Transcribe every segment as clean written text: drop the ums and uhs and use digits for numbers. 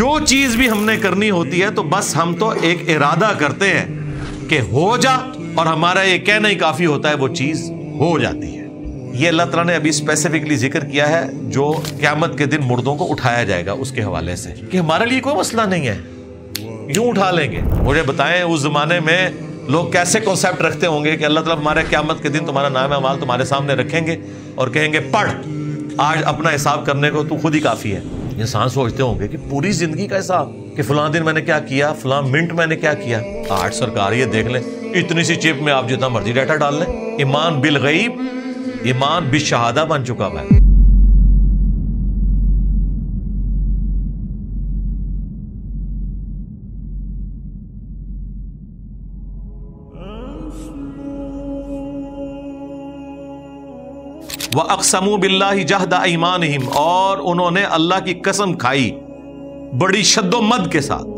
جو چیز بھی ہم نے کرنی ہوتی ہے تو بس ہم تو ایک ارادہ کرتے ہیں کہ ہو جا، اور ہمارا یہ کہنا ہی کافی ہوتا ہے، وہ چیز ہو جاتی ہے۔ یہ اللہ تعالیٰ نے ابھی اسپیسیفکلی ذکر کیا ہے جو قیامت کے دن مردوں کو اٹھایا جائے گا اس کے حوالے سے، کہ ہمارے لیے کوئی مسئلہ نہیں ہے، یوں اٹھا لیں گے۔ مجھے بتائیں اس زمانے میں لوگ کیسے کنسیپٹ رکھتے ہوں گے کہ اللہ تعالیٰ ہمارے قیامت کے دن تمہارا نام اعمال تمہارے سامنے رکھیں گے اور کہیں گے پڑھ، آج اپنا حساب کرنے کو تو خود ہی کافی ہے۔ انسان سوچتے ہوں گے کہ پوری زندگی کا حساب، کہ فلاں دن میں نے کیا کیا، فلاں منٹ میں نے کیا کیا۔ آج سرکار یہ دیکھ لیں، اتنی سی چپ میں آپ جتنا مرضی ڈیٹا ڈال لیں۔ ایمان بالغیب، ایمان بالشہادہ بن چکا ہے۔ وَأَقْسَمُوا بِاللَّهِ جَهْدَ أَيْمَانِهِمْ، اور انہوں نے اللہ کی قسم کھائی بڑی شد و مد کے ساتھ۔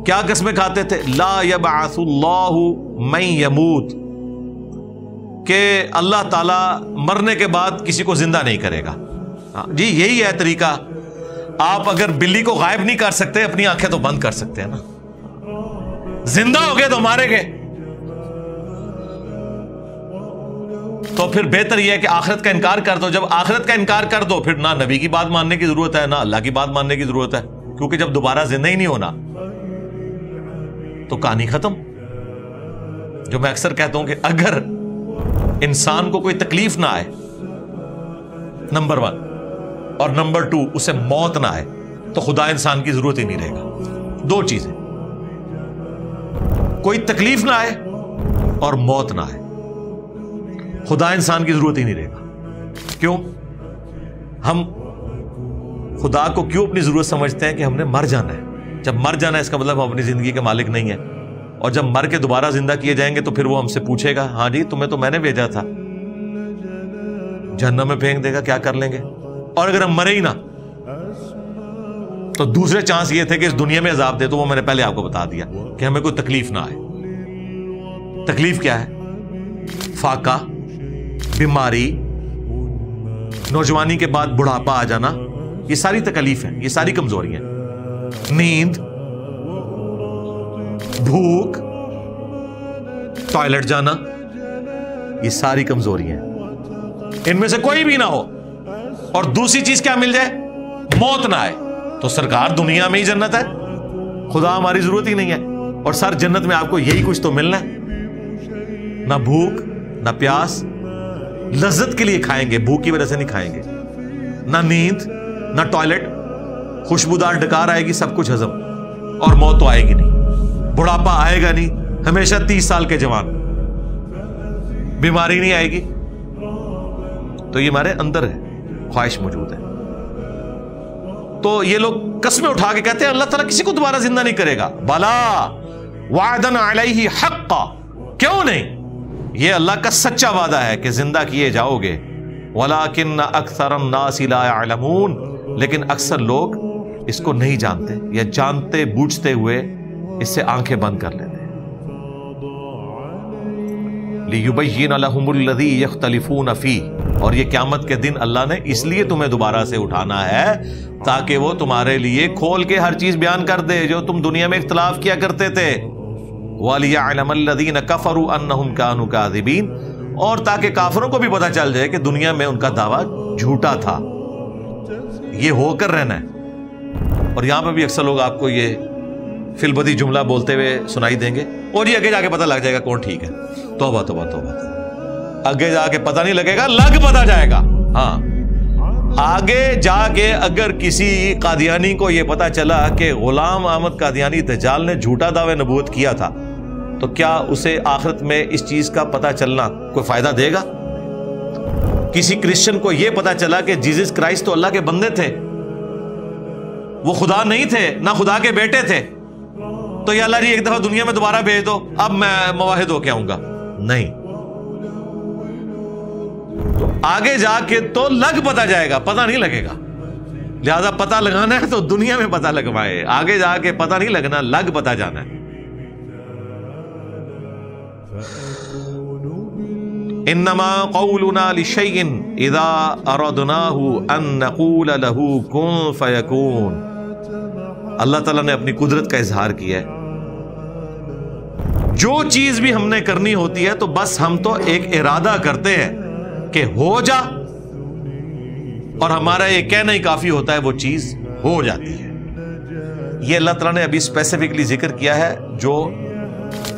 کیا قسمیں کھاتے تھے؟ لا يبعث اللہ من يموت، کہ اللہ تعالیٰ مرنے کے بعد کسی کو زندہ نہیں کرے گا۔ جی یہی ہے طریقہ۔ آپ اگر بلی کو غائب نہیں کر سکتے، اپنی آنکھیں تو بند کر سکتے ہیں نا۔ زندہ ہو گئے تو مارے گئے، تو پھر بہتر یہ ہے کہ آخرت کا انکار کر دو۔ جب آخرت کا انکار کر دو پھر نہ نبی کی بات ماننے کی ضرورت ہے، نہ اللہ کی بات ماننے کی ضرورت ہے، کیونکہ جب دوبارہ زندہ ہی نہیں ہونا تو کہانی ختم۔ جو میں اکثر کہتا ہوں کہ اگر انسان کو کوئی تکلیف نہ آئے نمبر 1، اور نمبر 2 اسے موت نہ آئے، تو خدا انسان کی ضرورت ہی نہیں رہے گا۔ دو چیزیں، کوئی تکلیف نہ آئے اور موت نہ آئے، خدا انسان کی ضرورت ہی نہیں رہے گا۔ کیوں؟ ہم خدا کو کیوں اپنی ضرورت سمجھتے ہیں؟ کہ ہم نے مر جانا ہے۔ جب مر جانا ہے اس کا مطلب ہم اپنی زندگی کے مالک نہیں ہیں، اور جب مر کے دوبارہ زندہ کیے جائیں گے تو پھر وہ ہم سے پوچھے گا ہاں جی تمہیں تو میں نے بھیجا تھا، جہنم میں پھینک دے گا، کیا کر لیں گے؟ اور اگر ہم مرے ہی نہ تو دوسرے چانس یہ تھے کہ اس دنیا میں عذاب دے، تو وہ میں نے پہلے آپ کو بتا دیا کہ ہمیں کوئی تکلیف نہ آئے۔ تکلیف کیا ہے؟ فاقہ، بیماری، نوجوانی کے بعد بڑھاپا آ جانا، یہ ساری تکلیف ہیں، یہ ساری کمزوری ہیں۔ نیند، بھوک، ٹوائلٹ جانا، یہ ساری کمزوری ہیں۔ ان میں سے کوئی بھی نہ ہو اور دوسری چیز کیا مل جائے؟ موت نہ آئے، تو سرکار دنیا میں ہی جنت ہے، خدا ہماری ضرورت ہی نہیں ہے۔ اور سر جنت میں آپ کو یہی کچھ تو ملنا ہے، نہ بھوک نہ پیاس، لذت کے لیے کھائیں گے، بھوک کی وجہ سے نہیں کھائیں گے، نہ نیند نہ ٹوائلٹ، خوشبودار ڈکار آئے گی، سب کچھ ہضم، اور موت تو آئے گی نہیں، بڑھاپا آئے گا نہیں، ہمیشہ 30 سال کے جوان، بیماری نہیں آئے گی۔ تو یہ ہمارے اندر ہے، خواہش موجود ہے۔ تو یہ لوگ قسمیں اٹھا کے کہتے ہیں اللہ تعالیٰ کسی کو دوبارہ زندہ نہیں کرے گا۔ بلا وعدن علیہ حقا، کیوں نہیں؟ یہ اللہ کا سچا وعدہ ہے کہ زندہ کیے جاؤ گے۔ ولیکن اکثر الناس لا يعلمون، لیکن اکثر لوگ اس کو نہیں جانتے، یا جانتے بوجھتے ہوئے اس سے آنکھیں بند کر لیتے ہیں۔ لِيُبَيِّنَ لَهُمُ الَّذِي يَخْتَلِفُونَ فِيهِ، اور یہ قیامت کے دن اللہ نے اس لیے تمہیں دوبارہ سے اٹھانا ہے تاکہ وہ تمہارے لیے کھول کے ہر چیز بیان کر دے جو تم دنیا میں اختلاف کیا کرتے تھے۔ وَلِيَعْلَمَ الَّذِينَ كَفَرُوا أَنَّهُمْ كَانُوا كَاذِبِينَ، اور تاکہ کافروں کو بھی پتہ چل جائے کہ دنیا میں ان کا دعویٰ جھوٹا تھا۔ یہ ہو کر رہنا ہے۔ اور یہاں پہ بھی اکثر لوگ آپ کو یہ فی البدی جملہ بولتے ہوئے سنائی دیں گے، اور یہ آگے جا کے پتہ لگ جائے گا کون ٹھیک ہے۔ توبہ توبہ توبہ، آگے جا کے پتہ نہیں لگے گا، لگ پتہ جائے گا۔ ہاں، آگے جا کے اگر کسی قادیانی کو یہ پتہ چلا کہ غلام احمد قادیانی دجال نے جھوٹا دعوی نبوت کیا تھا، تو کیا اسے آخرت میں اس چیز کا پتہ چلنا کوئی فائدہ دے گا؟ کسی کرسچن کو یہ پتہ چلا کہ جیزس کرائسٹ تو اللہ کے بندے تھے، وہ خدا نہیں تھے، نہ خدا کے بیٹے تھے، تو یا اللہ جی ایک دفعہ دنیا میں دوبارہ بھیج دو، اب میں موحد ہو کے آؤں گا، نہیں۔ تو آگے جا کے تو لگ پتہ جائے گا، پتہ نہیں لگے گا۔ لہذا پتہ لگانا ہے تو دنیا میں پتہ لگوائے، آگے جا کے پتہ نہیں لگنا، لگ پتہ جانا ہے۔ انما قولنا لشيء اذا اردناه ان نقول له كن فيكون، اللہ تعالیٰ نے اپنی قدرت کا اظہار کیا ہے. جو چیز بھی ہم نے کرنی ہوتی ہے تو بس ہم تو ایک ارادہ کرتے ہیں کہ ہو جا, اور ہمارا یہ کہنا ہی کافی ہوتا ہے, وہ چیز ہو جاتی ہے. یہ اللہ تعالیٰ نے ابھی اسپیسیفکلی ذکر کیا ہے جو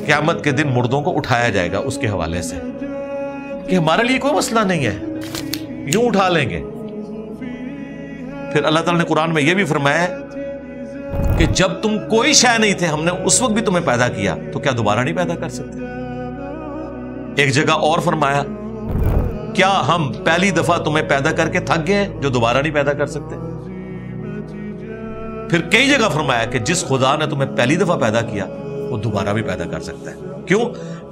قیامت کے دن مردوں کو اٹھایا جائے گا اس کے حوالے سے, کہ ہمارے لیے کوئی مسئلہ نہیں ہے, یوں اٹھا لیں گے. پھر اللہ تعالیٰ نے قرآن میں یہ بھی فرمایا ہے کہ جب تم کوئی شے نہیں تھے ہم نے اس وقت بھی تمہیں پیدا کیا, تو کیا دوبارہ نہیں پیدا کر سکتے؟ ایک جگہ اور فرمایا کیا ہم پہلی دفعہ تمہیں پیدا کر کے تھک گئے جو دوبارہ نہیں پیدا کر سکتے؟ پھر کئی جگہ فرمایا کہ جس خدا نے تمہیں پہلی دفعہ پیدا کیا وہ دوبارہ بھی پیدا کر سکتا ہے. کیوں؟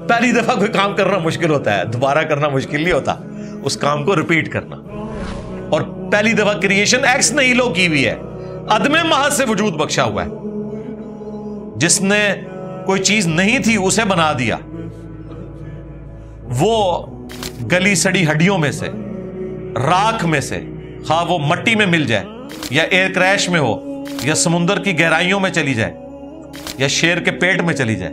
پہلی دفعہ کوئی کام کرنا مشکل ہوتا ہے, دوبارہ کرنا مشکل نہیں ہوتا, اس کام کو ریپیٹ کرنا. اور پہلی دفعہ کریشن ایکس نیہیلو کی ہوئی ہے, عدم محض سے وجود بخشا ہوا ہے. جس نے کوئی چیز نہیں تھی اسے بنا دیا, وہ گلی سڑی ہڈیوں میں سے, راکھ میں سے, خواہ وہ مٹی میں مل جائے یا ایئر کریش میں ہو یا سمندر کی گہرائیوں میں چلی جائے یا شیر کے پیٹ میں چلی جائے,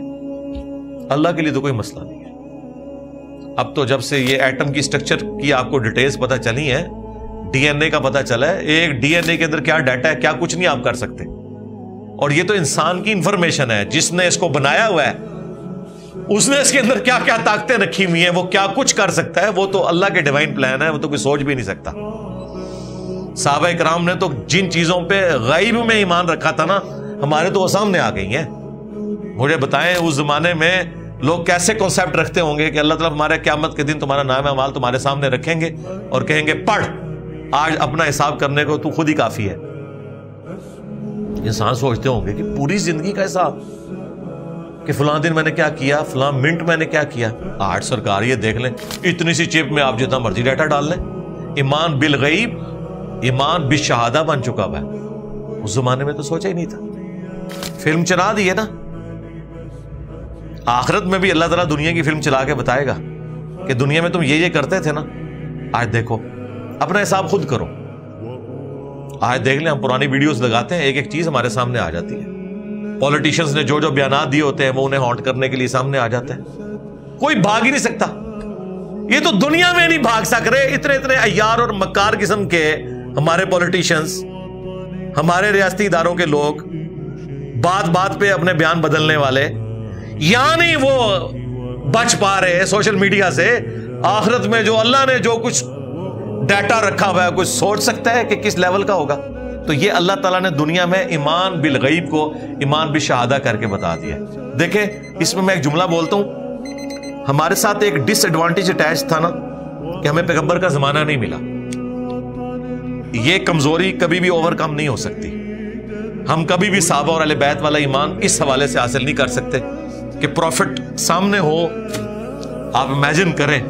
اللہ کے لیے تو کوئی مسئلہ نہیں ہے. اب تو جب سے یہ ایٹم کی سٹرکچر کی آپ کو ڈیٹیلز پتہ چلی ہیں, ڈی این اے کا پتہ چلا ہے, ایک ڈی این اے کے اندر کیا ڈیٹا ہے, کیا کچھ نہیں آپ کر سکتے. اور یہ تو انسان کی انفارمیشن ہے, جس نے اس کو بنایا ہوا ہے اس نے اس کے اندر کیا کیا طاقتیں رکھی ہوئی ہیں, وہ کیا کچھ کر سکتا ہے, وہ تو اللہ کے ڈیوائن پلان ہے, وہ تو کوئی سوچ بھی نہیں سکتا. صحابہ کرام نے تو جن چیزوں پہ غیب میں ایمان رکھا تھا نا, ہمارے تو وہ سامنے آ گئی ہیں. مجھے بتائیں اس زمانے میں لوگ کیسے کنسپٹ رکھتے ہوں گے کہ اللہ تعالیٰ ہمارے قیامت کے دن تمہارا نام اعمال تمہارے سامنے رکھیں گے اور کہیں گے پڑھ, آج اپنا حساب کرنے کو تو خود ہی کافی ہے. انسان سوچتے ہوں گے کہ پوری زندگی کا حساب, کہ فلاں دن میں نے کیا کیا, فلاں منٹ میں نے کیا کیا. آج سرکار یہ دیکھ لیں, اتنی سی چپ میں آپ جتنا مرضی ڈیٹا ڈال لیں. ایمان بالغیب, ایمان بالشہادہ بن چکا ہوا ہے. اس زمانے میں تو سوچا ہی نہیں تھا. فلم چلا دی ہے نا, آخرت میں بھی اللہ تعالیٰ دنیا کی فلم چلا کے بتائے گا کہ دنیا میں تم یہ کرتے تھے نا, آج دیکھو, اپنا حساب خود کرو. آج دیکھ لیں, ہم پرانی ویڈیوز لگاتے ہیں, ایک ایک چیز ہمارے سامنے آ جاتی ہے. پولیٹیشنز نے جو جو بیانات دیے ہوتے ہیں وہ انہیں ہانٹ کرنے کے لیے سامنے آ جاتے ہیں. کوئی بھاگ ہی نہیں سکتا. یہ تو دنیا میں نہیں بھاگ سک رہے, اتنے اتنے عیار اور مکار قسم کے ہمارے پولیٹیشنز, ہمارے ریاستی اداروں کے لوگ, بات بات پہ اپنے بیان بدلنے والے, یعنی وہ بچ پا رہے سوشل میڈیا سے. آخرت میں جو اللہ نے جو کچھ ڈیٹا رکھا ہوا ہے, کوئی سوچ سکتا ہے کہ کس لیول کا ہوگا؟ تو یہ اللہ تعالیٰ نے دنیا میں ایمان بالغیب کو ایمان بالشہادہ کر کے بتا دیا. دیکھیں اس میں ایک جملہ بولتا ہوں, ہمارے ساتھ ایک ڈس ایڈوانٹیج اٹیچ تھا نا, کہ ہمیں پیغمبر کا زمانہ نہیں ملا. یہ کمزوری کبھی بھی اوور کم نہیں ہو سکتی. ہم کبھی بھی صحابہ اور اہل بیت والا ایمان اس حوالے سے حاصل نہیں کر سکتے کہ پروفٹ سامنے ہو. آپ امیجن کریں,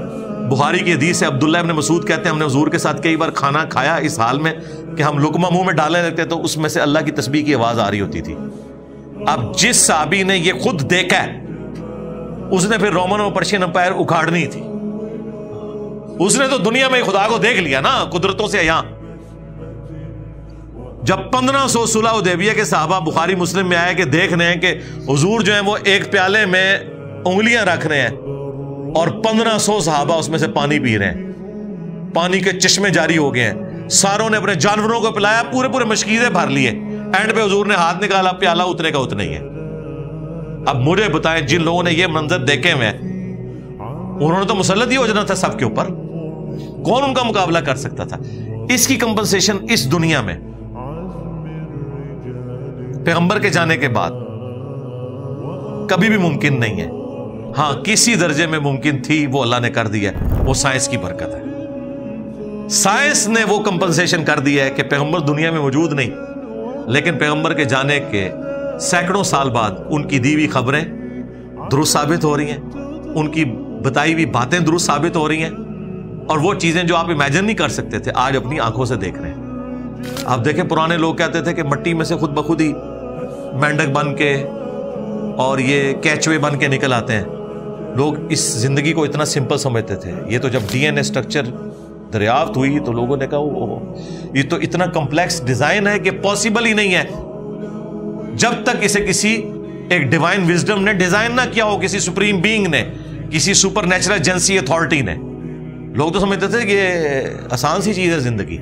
بخاری کی حدیث ہے, عبداللہ ابن مسعود کہتے ہیں ہم نے حضور کے ساتھ کئی بار کھانا کھایا اس حال میں کہ ہم لقمہ منہ میں ڈالنے لگتے تو اس میں سے اللہ کی تسبیح کی آواز آ رہی ہوتی تھی. اب جس صحابی نے یہ خود دیکھا ہے, اس نے پھر رومن اور پرشین امپائر اکھاڑنی تھی. اس نے تو دنیا میں خدا کو دیکھ لیا نا قدرتوں سے. یہاں جب 1500 صلح حدیبیہ کے صحابہ بخاری مسلم میں آئے کہ دیکھ رہے ہیں کہ حضور جو ہیں وہ ایک پیالے میں انگلیاں رکھ رہے ہیں اور 1500 صحابہ اس میں سے پانی پی رہے ہیں, پانی کے چشمے جاری ہو گئے ہیں, ساروں نے اپنے جانوروں کو پلایا, پورے پورے مشکیزیں بھر لیے, اینڈ پہ حضور نے ہاتھ نکالا, پیالہ اتنے کا اتنا ہی ہے. اب مجھے بتائیں جن لوگوں نے یہ منظر دیکھے ہوئے انہوں نے تو مسلط ہی ہو جانا تھا سب کے اوپر. کون ان کا مقابلہ کر سکتا تھا؟ اس کی کمپنسیشن اس دنیا میں پیغمبر کے جانے کے بعد کبھی بھی ممکن نہیں ہے. ہاں کسی درجے میں ممکن تھی, وہ اللہ نے کر دیا, وہ سائنس کی برکت ہے. سائنس نے وہ کمپنسیشن کر دی ہے کہ پیغمبر دنیا میں موجود نہیں, لیکن پیغمبر کے جانے کے سینکڑوں سال بعد ان کی دی ہوئی خبریں درست ثابت ہو رہی ہیں, ان کی بتائی ہوئی باتیں درست ثابت ہو رہی ہیں, اور وہ چیزیں جو آپ امیجن نہیں کر سکتے تھے آج اپنی آنکھوں سے دیکھ رہے ہیں. آپ دیکھیں پرانے لوگ کہتے تھے کہ مٹی میں سے خود بخود ہی مینڈک بن کے اور یہ کیچوے بن کے نکل آتے ہیں. لوگ اس زندگی کو اتنا سمپل سمجھتے تھے. یہ تو جب ڈی این اے اسٹرکچر دریافت ہوئی تو لوگوں نے کہا یہ تو اتنا کمپلیکس ڈیزائن ہے کہ پاسبل ہی نہیں ہے. جب تک اسے کسی ایک ڈیوائن وزڈم نے ڈیزائن نہ کیا ہو، کسی سپریم بینگ نے، کسی سپر نیچرل ایجنسی اتھارٹی نے۔ لوگ تو سمجھتے تھے کہ یہ آسان سی چیز ہے زندگی،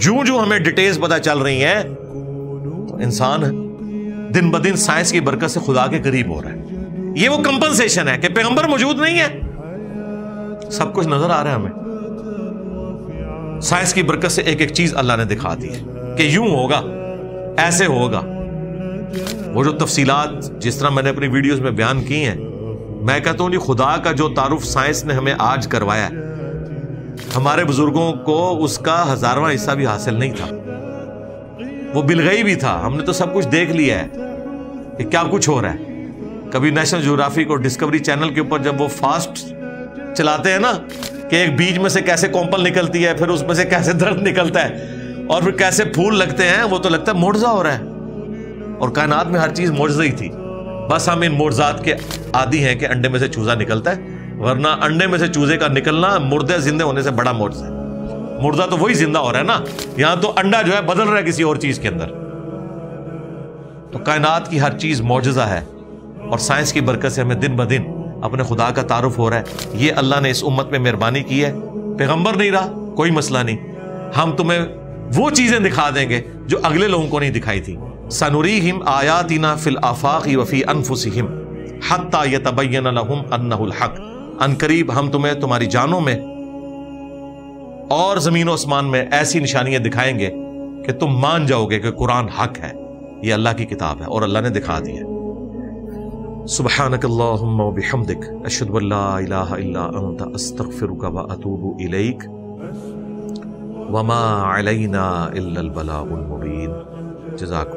جو ہمیں ڈیٹیلز پتہ چل رہی ہیں تو انسان دن بدن سائنس کی برکت سے خدا کے قریب ہو رہا ہے۔ یہ وہ کمپنسیشن ہے کہ پیغمبر موجود نہیں ہے، سب کچھ نظر آ رہا ہے ہمیں۔ سائنس کی برکت سے ایک ایک چیز اللہ نے دکھا دی ہے کہ یوں ہوگا، ایسے ہوگا۔ وہ جو تفصیلات جس طرح میں نے اپنی ویڈیوز میں بیان کی ہیں، میں کہتا ہوں خدا کا جو تعارف سائنس نے ہمیں آج کروایا ہے، ہمارے بزرگوں کو اس کا 1000واں حصہ بھی حاصل نہیں تھا۔ وہ بالغیب بھی تھا، ہم نے تو سب کچھ دیکھ لیا ہے کہ کیا کچھ ہو رہا ہے۔ کبھی نیشنل جیوگرافک اور ڈسکوری چینل کے اوپر جب وہ فاسٹ چلاتے ہیں نا کہ ایک بیج میں سے کیسے کومپل نکلتی ہے، پھر اس میں سے کیسے درخت نکلتا ہے، اور پھر کیسے پھول لگتے ہیں، وہ تو لگتا ہے معجزہ ہو رہا ہے۔ اور کائنات میں ہر چیز معجزہ ہی تھی، بس ہم ان معجزات کے عادی ہیں کہ انڈے میں سے چوزا نکلتا ہے، ورنہ انڈے میں سے چوزے کا نکلنا مردے زندے ہونے سے بڑا معجزہ ہے۔ مردہ تو وہی زندہ ہو رہا ہے نا، یہاں تو انڈا جو ہے بدل رہا ہے کسی اور چیز کے اندر۔ تو کائنات کی ہر چیز معجزہ ہے، اور سائنس کی برکت سے ہمیں دن بدن اپنے خدا کا تعارف ہو رہا ہے۔ یہ اللہ نے اس امت میں مہربانی کی ہے۔ پیغمبر نہیں رہا کوئی مسئلہ نہیں، ہم تمہیں وہ چیزیں دکھا دیں گے جو اگلے لوگوں کو نہیں دکھائی تھی۔ سنریہم آیاتنا فی الآفاق وفی انفسہم حتی یتبین لہم انہ الحق۔ ان قریب ہم تمہیں تمہاری جانوں میں اور زمین و آسمان میں ایسی نشانیاں دکھائیں گے کہ تم مان جاؤ گے کہ قرآن حق ہے، یہ اللہ کی کتاب ہے، اور اللہ نے دکھا دی ہے۔ سبحانک اللہم و بحمدک، اشہد ان لا الہ الا انت، استغفرک و اتوب الیک، وما علینا الا البلاغ المبین۔ جزاکم